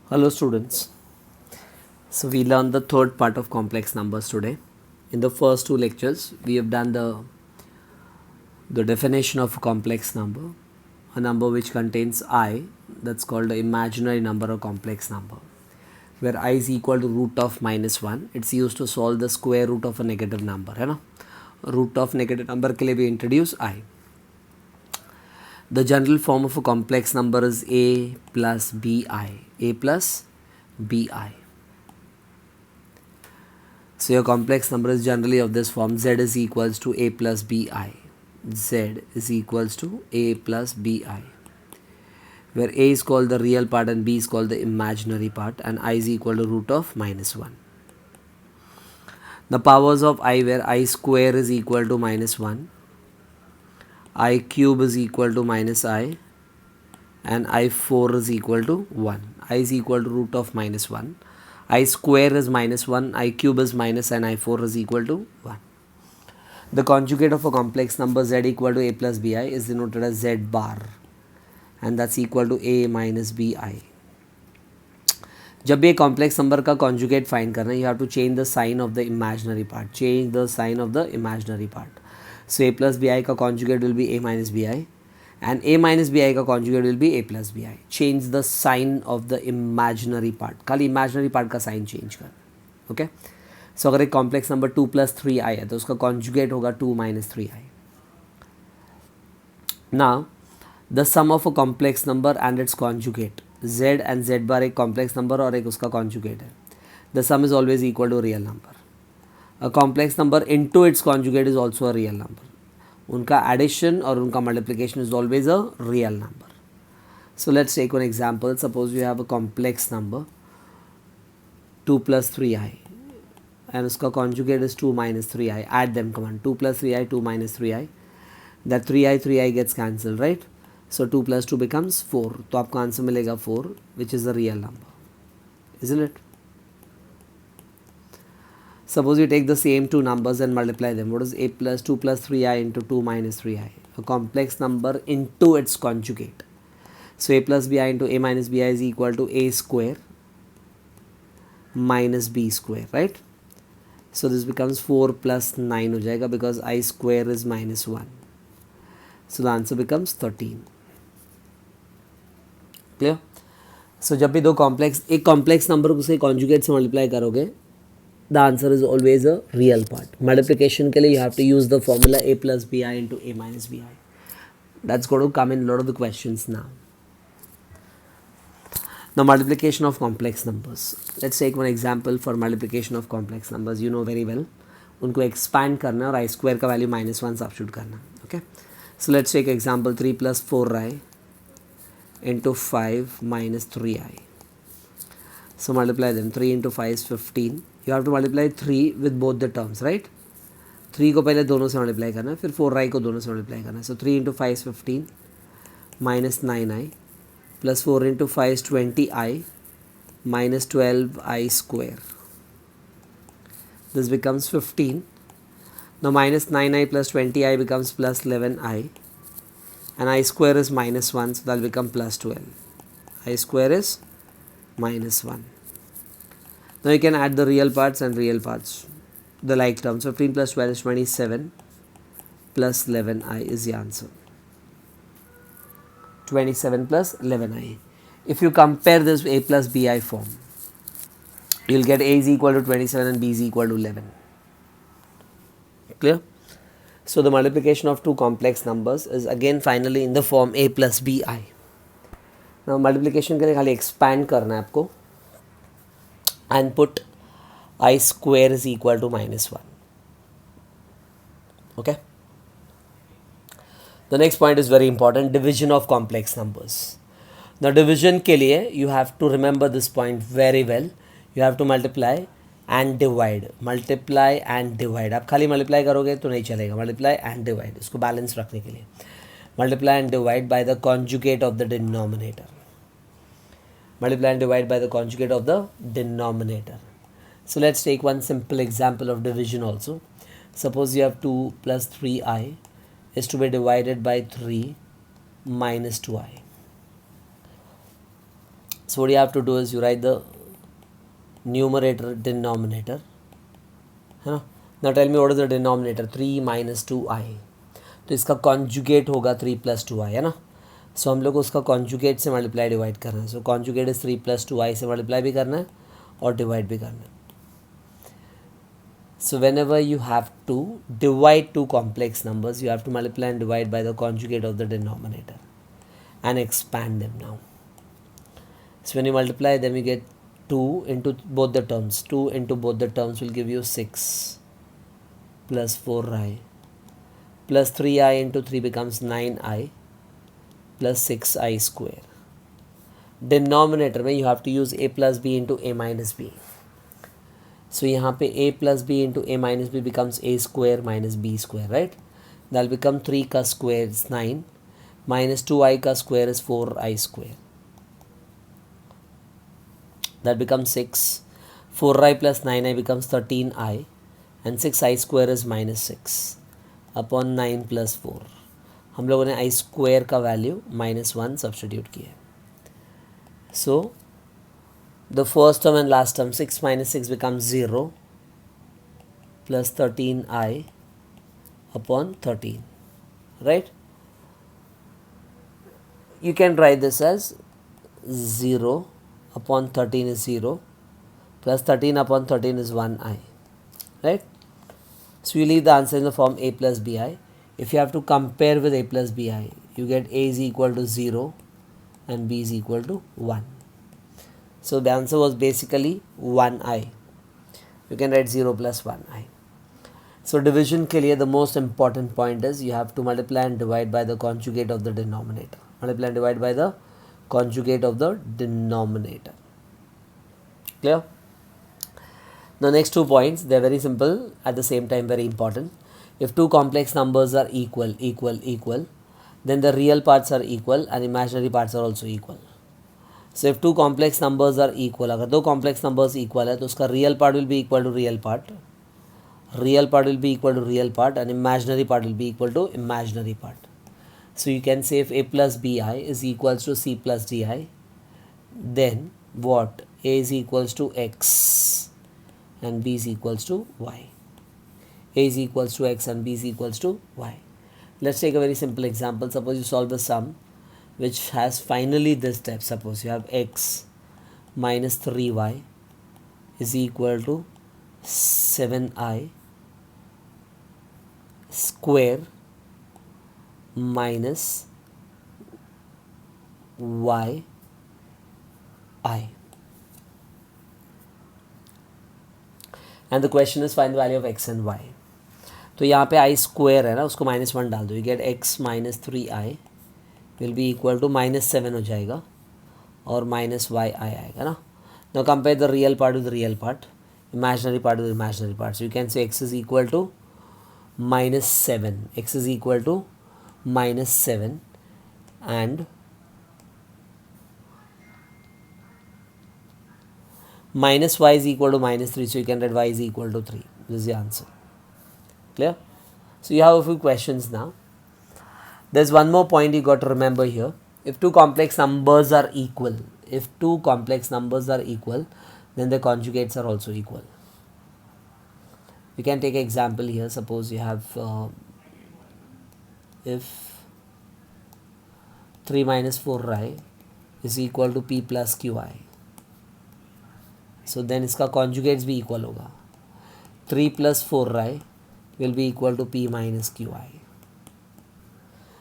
Hello students. So we learned the third part of complex numbers today. In the first two lectures, we have done the definition of a complex number, a number which contains I, that's called the imaginary number or complex number, where I is equal to root of minus 1. It's used to solve the square root of a negative number, है ना? Root of negative number के लिए भी introduce I. The general form of a complex number is a plus bi. A plus bi. So your complex number is generally of this form: z is equals to a plus bi. Z is equals to a plus bi, where a is called the real part and b is called the imaginary part, and I is equal to root of minus 1. The powers of I, where I square is equal to minus 1, I cube is equal to minus I, and I4 is equal to 1. I is equal to root of minus 1. I square is minus 1, I cube is minus, and I4 is equal to 1. The conjugate of a complex number z equal to a plus bi is denoted as z bar, and that's equal to a minus bi. जब भी complex number का conjugate find करना है, you have to change the sign of the imaginary part. Change the sign of the imaginary part. So A plus B I का conjugate will be A minus B I, and a minus bi का conjugate will be a plus bi. Change the sign of the imaginary part. खाली imaginary part का sign change कर. Okay? So अगर एक complex number 2 plus 3i है तो उसका conjugate होगा 2 minus 3i. Now the sum of a complex number and its conjugate, z and z bar एक complex number और एक उसका conjugate है. The sum is always equal to a real number. A complex number into its conjugate is also a real number. उनका addition और उनका multiplication is always a real number. So let's take one example. Suppose you have a complex number 2 plus 3i and उसका conjugate is 2 minus 3i. Add them. Command 2 plus 3i 2 minus 3i. That 3i gets cancel, right? So 2 plus 2 becomes 4. तो आपको answer मिलेगा 4, which is the real number. Isn't it? Suppose you take the same two numbers and multiply them. What is a plus 2 plus 3i into 2 minus 3i? A complex number into its conjugate. So a plus bi into a minus bi is equal to a square minus b square, right? So this becomes 4 plus 9 हो जाएगा because I square is minus 1. So the answer becomes 13. Clear? So जब भी दो एक complex number को उसे conjugate से multiply करोगे, the answer is always a real part. Multiplication के लिए you have to use the formula a plus bi into a minus bi. That's going to come in a lot of the questions now. Now multiplication of complex numbers. Let's take one example for multiplication of complex numbers. You know very well. उनको expand करना और I square का value minus 1 substitute करना. Okay. So let's take example 3 plus 4i into 5 minus 3i. So multiply them. 3 into 5 is 15. You have to multiply 3 with both the terms, right? 3 को पहले दोनों से multiply करना है, फिर 4i को दोनों से मल्टीप्लाई करना है. सो 3 into 5 is 15 minus 9i plus 4 into 5 is 20i minus 12i square. This becomes 15. Now minus 9i plus 20i becomes plus 11i, and I square is minus 1, so that will become plus 12. I square is minus 1. Now you can add the real parts and real parts, the like terms. 15 plus 12 is 27 plus 11i is the answer. 27 plus 11i. If you compare this with a plus bi form, you'll get a is equal to 27 and b is equal to 11. Clear? So the multiplication of two complex numbers is again finally in the form a plus bi. Now multiplication के लिए खाली expand करना है आपको and put I square is equal to minus 1. Okay. The next point is very important. Division of complex numbers. Now division के लिए you have to remember this point very well. You have to multiply and divide. Multiply and divide. आप खाली multiply करोगे तो नहीं चलेगा. Multiply and divide. इसको balance रखने के लिए. Multiply and divide by the conjugate of the denominator. Multiply and divide by the conjugate of the denominator. So let's take one simple example of division also. Suppose you have 2 plus 3i is to be divided by 3 minus 2i. So what you have to do is you write the numerator denominator, है ना. Now tell me what is the denominator. 3 minus 2i. तो इसका conjugate होगा 3 plus 2i, है ना. सो हम लोग को उसका कॉन्जुगेट से मल्टीप्लाई डिवाइड करना है. सो कॉन्जुगेट इज 3 प्लस 2i से मल्टीप्लाई भी करना है और डिवाइड भी करना है. So whenever you have to divide two complex numbers, you have to multiply and divide by the conjugate of the denominator and expand them now. So when you multiply them, you get 2 into both the terms. 2 into both the terms will give you 6 plus 4i plus 3i into 3 becomes 9i plus 6i square. Denominator में you have to use a plus b into a minus b. So यहाँ पे a plus b into a minus b becomes a square minus b square, right? That will become 3 का square is 9 minus 2i का square is 4i square. That becomes 6. 4i plus 9i becomes 13i and 6i square is minus 6 upon 9 plus 4. हम लोगों ने i square का value -1 substitute किया. So the first term and last term, 6 minus 6 becomes 0 plus 13i upon 13, right? You can write this as 0 upon 13 is 0 plus 13 upon 13 is 1i, right? So you leave the answer in the form a plus bi. If you have to compare with a plus bi, you get a is equal to 0 and b is equal to 1. So the answer was basically 1i. You can write 0 plus 1i. So division के लिए the most important point is you have to multiply and divide by the conjugate of the denominator. Multiply and divide by the conjugate of the denominator. Clear? The next 2 points, they are very simple, at the same time very important. If two complex numbers are equal, then the real parts are equal and imaginary parts are also equal. So if two complex numbers are equal, अगर दो complex numbers equal है तो उसका real part will be equal to real part will be equal to real part and imaginary part will be equal to imaginary part. So you can say if a plus bi is equals to c plus di, then what? A is equals to x and b is equals to y. A is equals to x and b is equals to y. Let's take a very simple example. Suppose you solve the sum which has finally this step. Suppose you have x minus 3y is equal to 7i square minus y I. And the question is find the value of x and y. तो यहाँ पे i square है ना, उसको -1 डाल दो. You get x minus 3i will be equal to -7 हो जाएगा और minus y I आएगा ना. Now compare the real part with the real part, imaginary part with imaginary part. So you can say x is equal to -7. X is equal to -7 and minus y is equal to -3. So you can write y is equal to 3. This is the answer. Clear? So you have a few questions now. There's one more point you got to remember here. If two complex numbers are equal, then the conjugates are also equal. We can take an example here. Suppose you have if 3 minus 4i is equal to p plus qi, so then इसका conjugates भी equal होगा. 3 plus 4i will be equal to p minus qi.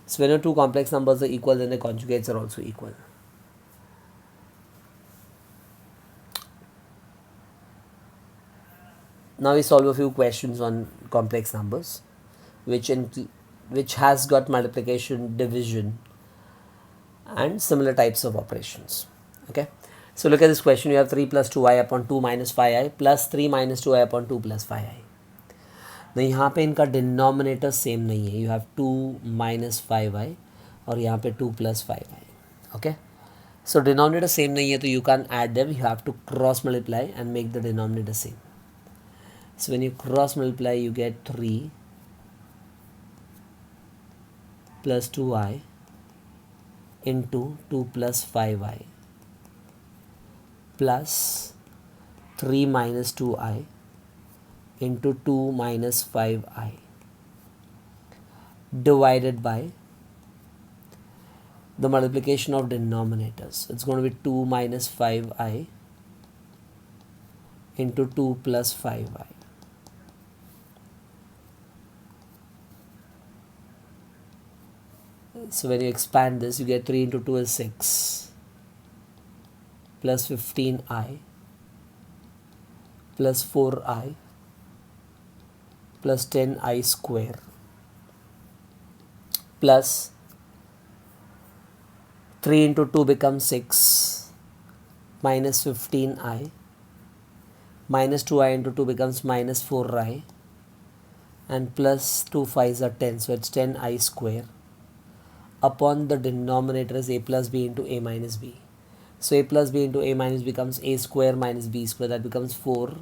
So when two complex numbers are equal, then the conjugates are also equal. Now we solve a few questions on complex numbers, which has got multiplication, division, and similar types of operations. Okay. So look at this question. You have 3 plus 2i upon 2 minus 5i plus 3 minus 2i upon 2 plus 5i. ना यहाँ पे इनका denominator same नहीं है. You have 2 minus 5i और यहाँ पे 2 plus 5i. Okay. So denominator same नहीं है तो you can add them. You have to cross multiply and make the denominator same. So when you cross multiply you get 3 plus 2i into 2 plus 5i plus 3 minus 2i into 2 minus 5i divided by the multiplication of denominators. It's going to be 2 minus 5i into 2 plus 5i. So when you expand this, you get 3 into 2 is 6 plus 15i plus 4i plus 10i square plus 3 into 2 becomes 6 minus 15i minus 2i into 2 becomes minus 4i and plus 2 5s are 10, so it's 10i square upon the denominator is a plus b into a minus b. So a plus b into a minus becomes a square minus b square, that becomes 4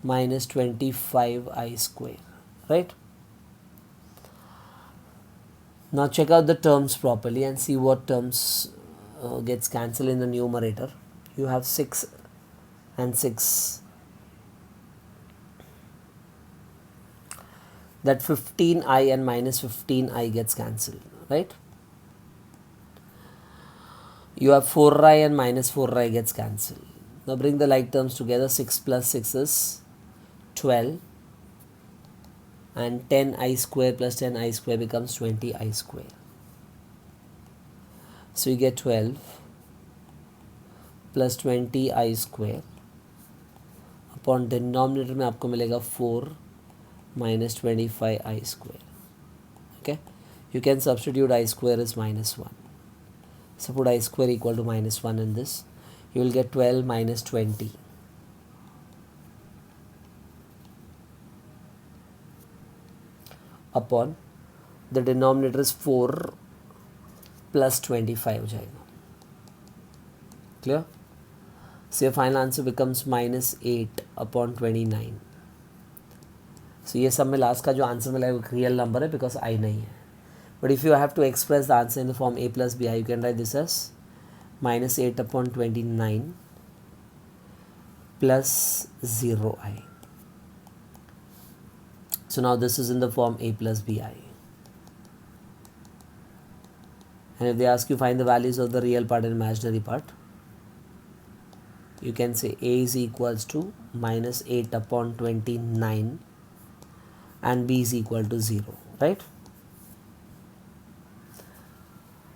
minus 25i square, right? Now check out the terms properly and see what terms gets cancelled in the numerator. You have 6 and 6. That 15i and minus 15i gets cancelled, right? You have 4i and minus 4i gets cancelled. Now bring the like terms together. 6 plus 6 is 12 and 10i square plus 10i square becomes 20i square. So you get 12 plus 20i square upon denominator में आपको मिलेगा 4 minus 25i square. Okay, you can substitute I square is minus 1. So put I square equal to minus 1 in this. You will get 12 minus 20. Upon the denominator is 4 plus 25 हो जाएगा. Clear? So your final answer becomes minus 8 upon 29. So ये सब में last का जो answer मिला है वो रियल नंबर है बिकॉज आई नहीं है. But if you have to express the answer in the form a plus bi, you can write this as minus 8 upon 29 plus 0i. So now this is in the form a plus bi. And if they ask you find the values of the real part and imaginary part, you can say a is equals to minus 8 upon 29 and b is equal to 0, right?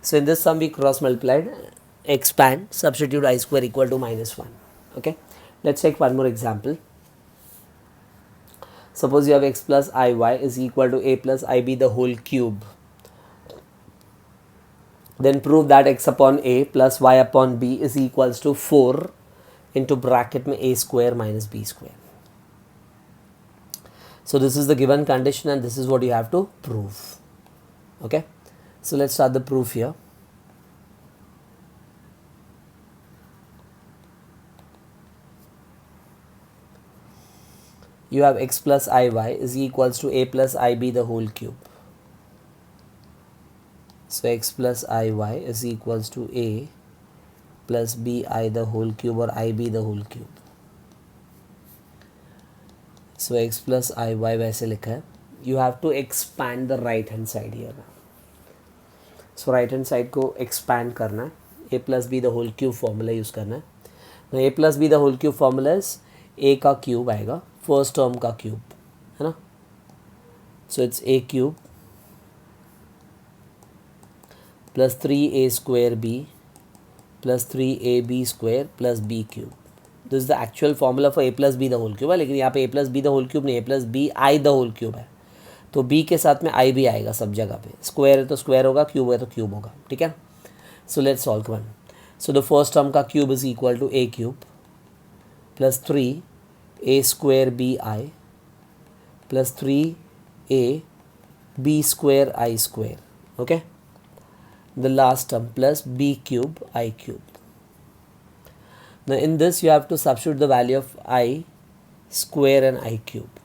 So in this sum we cross multiplied, expand, substitute I square equal to minus 1. Okay, let's take one more example. Suppose you have x plus iy is equal to a plus ib the whole cube. Then prove that x upon a plus y upon b is equals to 4 into bracket में a square minus b square. So this is the given condition and this is what you have to prove. Okay, so let's start the proof here. You have x plus iy is equals to a plus ib the whole cube. So x plus iy is equals to a plus bi the whole cube or ib the whole cube. So x plus iy वैसे लिखा है. You have to expand the right hand side here. So right hand side को expand करना है. A plus b the whole cube formula use करना है. Now a plus b the whole cube formula is a का cube आएगा first term का cube, है ना? So it's a cube plus 3a square b plus 3ab square plus b cube. This is the actual formula for a plus b the whole cube है, लेकिन यहाँ पे a plus b the whole cube नहीं, a plus b I the whole cube है. तो b के साथ में i भी आएगा सब जगह पे. स्क्वायर है तो स्क्वायर होगा, क्यूब है तो क्यूब होगा. ठीक है. So let's solve one. So the first term का cube is equal to a cube plus 3a square B I plus 3a b square I square. Okay. The last term plus b cube I cube. Now in this you have to substitute the value of I square and I cube.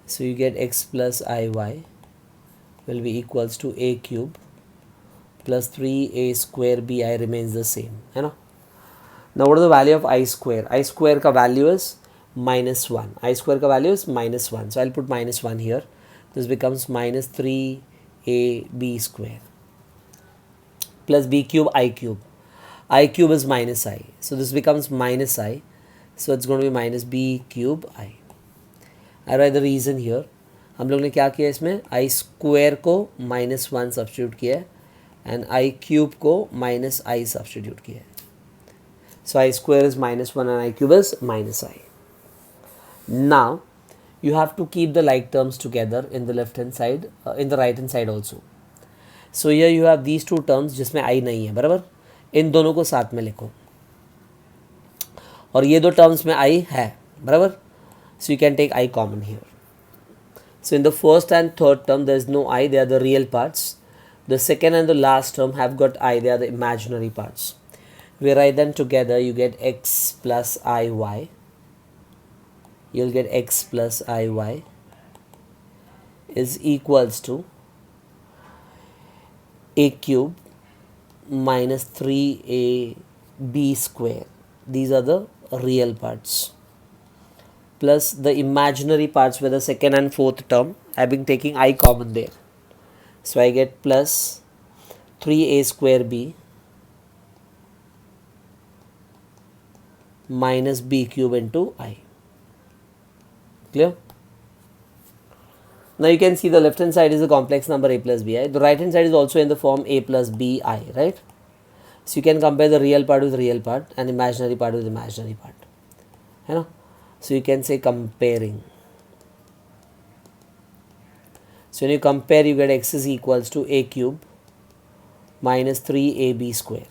So you get x plus iy will be equals to a cube plus 3a square bi remains the same, है ना. Now what is the value of I square? I square ka value is -1. I square ka value is -1. So I'll put -1 here. This becomes minus 3ab square plus b cube I cube. I cube is minus I. So this becomes minus I. So it's going to be minus b cube I. I write the reason here. हम लोग ने क्या किया इसमें? I square को -1 substitute किया है and I cube को -I सब्स्टिट्यूट किया है. So I square is -1 and I cube is -I. Now you have to keep the like terms together in the left hand side, in the right hand side also. So here you have these two terms जिसमें I नहीं है, बराबर. इन दोनों को साथ में लिखो और ये दो terms में I है, बराबर. So you can take I common here. So in the first and third term there is no I, they are the real parts. The second and the last term have got I, they are the imaginary parts. We write them together, you get x plus iy. You'll get x plus iy is equals to a cube minus 3ab square. These are the real parts. Plus the imaginary parts where the second and fourth term, I've been taking I common there. So I get plus 3a square b minus b cube into I. Clear? Now you can see the left hand side is a complex number a plus bi. The right hand side is also in the form a plus bi, right? So you can compare the real part with real part and imaginary part with imaginary part. You know? So you can say comparing. So when you compare, you get x is equals to a cube minus 3ab square.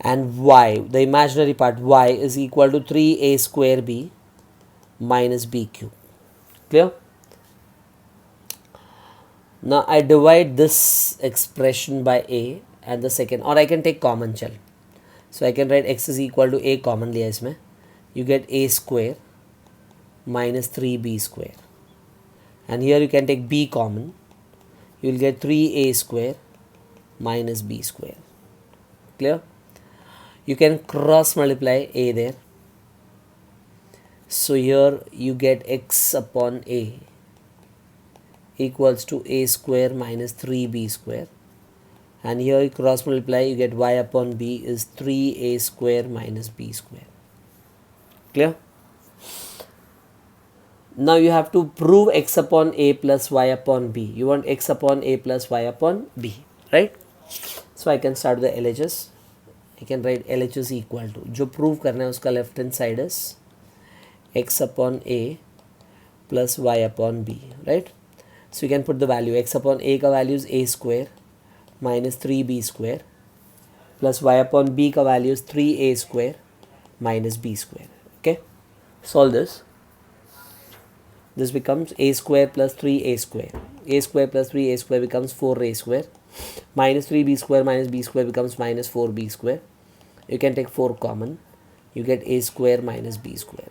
And y, the imaginary part y is equal to 3a square b minus b cube. Clear? Now I divide this expression by a and the second, or I can take common shell. So I can write x is equal to a common liya isme. You get a square minus 3b square. And here you can take b common. You will get 3a square minus b square. Clear? You can cross multiply a there. So here you get x upon a equals to a square minus 3b square. And here you cross multiply, you get y upon b is 3a square minus b square. Clear? Now you have to prove x upon a plus y upon b. You want x upon a plus y upon b, right? So I can start the LHS. I can write LHS equal to, जो prove करना है उसका left hand side is x upon a plus y upon b, right? So you can put the value x upon a का value is a square minus 3b square plus y upon b का value is 3a square minus b square. Okay, solve this. This becomes a square plus 3a square. A square plus 3a square becomes 4a square. Minus 3b square minus b square becomes minus 4b square. You can take 4 common. You get a square minus b square.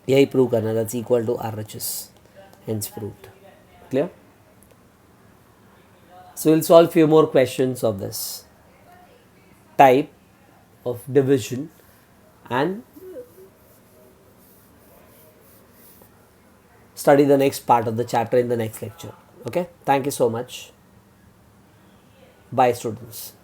यही prove करना, that's equal to RHS. Hence proved. Clear? So we'll solve few more questions of this type of division and study the next part of the chapter in the next lecture. Okay, thank you so much. Bye students.